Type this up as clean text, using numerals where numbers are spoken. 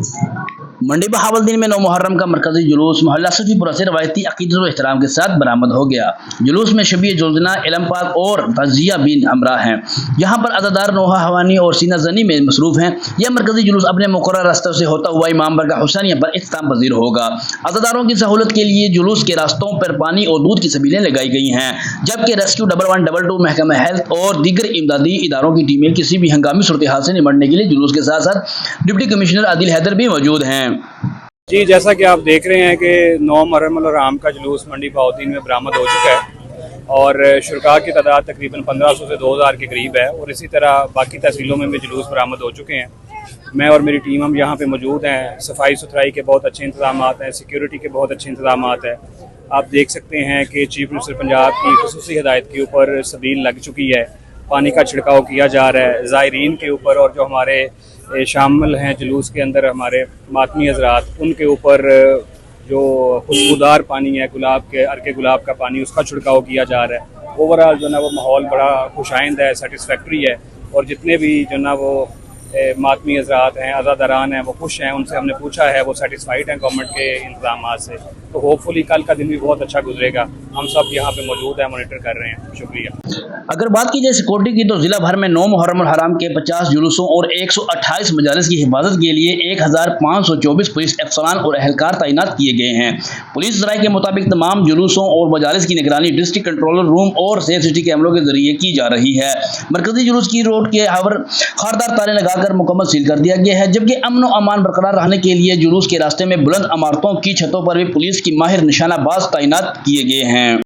मंडी बहावलदीन में 9 मुहर्रम का मरकजी जुलूस मोहल्ला सफीपुरा से रवायती अकीदत और एहतराम के साथ बरामद हो गया। जुलूस में शबीह जुल्जना, इलम पाक और तजिया बिन हमरा हैं। यहाँ पर अज़ादार नोहा हवानी और सीना जनी में मसरूफ हैं। यह मरकजी जुलूस अपने मुकर्रर रास्तों से होता हुआ इमाम बरगाह हुसैनिया पर इख्तिताम पजीर होगा। अज़ादारों की सहूलत के लिए जुलूस के रास्तों पर पानी और दूध की सबीलें लगाई गई हैं, जबकि रेस्क्यू 1112 महकमा हेल्थ और दीगर इमदादी इदारों की टीमें किसी भी हंगामी सूरत हाल से निपटने के लिए जुलूस के साथ साथ डिप्टी कमिश्नर आदिल हैदर भी मौजूद हैं। जी, जैसा कि आप देख रहे हैं कि 9 मुहर्रम अल हराम का जुलूस मंडी बहावलदीन में बरामद हो चुका है और शुरका की तादाद तकरीबन 1500 से 2000 के करीब है और इसी तरह बाकी तहसीलों में भी जुलूस बरामद हो चुके हैं। मैं और मेरी टीम हम यहाँ पे मौजूद हैं। सफाई सुथराई के बहुत अच्छे इंतजाम हैं, सिक्योरिटी के बहुत अच्छे इंतजाम हैं। आप देख सकते हैं कि चीफ मिनिस्टर पंजाब की खुसूसी हिदायत के ऊपर सबील लग चुकी है, पानी का छिड़काव किया जा रहा है ज़ायरीन के ऊपर और जो हमारे शामिल हैं जुलूस के अंदर हमारे मातमी हजरात, उनके ऊपर जो खुशबूदार पानी है, गुलाब के अर्के गुलाब का पानी, उसका छिड़काव किया जा रहा है। ओवरऑल जो ना वो माहौल बड़ा खुशाइंद है, सेटिस्फैक्ट्री है और जितने भी जो ना वो मातमी हजरात हैं, अज़ादारान हैं, वो खुश हैं। उनसे हमने पूछा है, वो सेटिस्फाइड हैं गवर्नमेंट के इंतजाम से। तो होपफुली कल का दिन भी बहुत अच्छा गुजरेगा। हम सब यहाँ पे मौजूद हैं, मॉनिटर कर रहे हैं। शुक्रिया। अगर बात की जाए सिक्योरिटी की तो जिला भर में 9 मुहर्रम अल हराम के 50 जुलूसों और 128 मजालिस की हिफाजत के लिए 1524 पुलिस अफसरान और एहलकार तैनात किए गए हैं। पुलिस राय के मुताबिक तमाम जुलूसों और मजालिस की निगरानी डिस्ट्रिक्ट कंट्रोलर रूम और सेफ सिटी कैमरों के जरिए की जा रही है। मरकजी जुलूस की रोड के हावर खारदार तारे लगाकर मुकम्मल सील कर दिया गया है, जबकि अमन और अमान बरकरार रहने के लिए जुलूस के रास्ते में बुलंद इमारतों की छतों पर भी पुलिस की माहिर निशानाबाज तैनात किए गए हैं।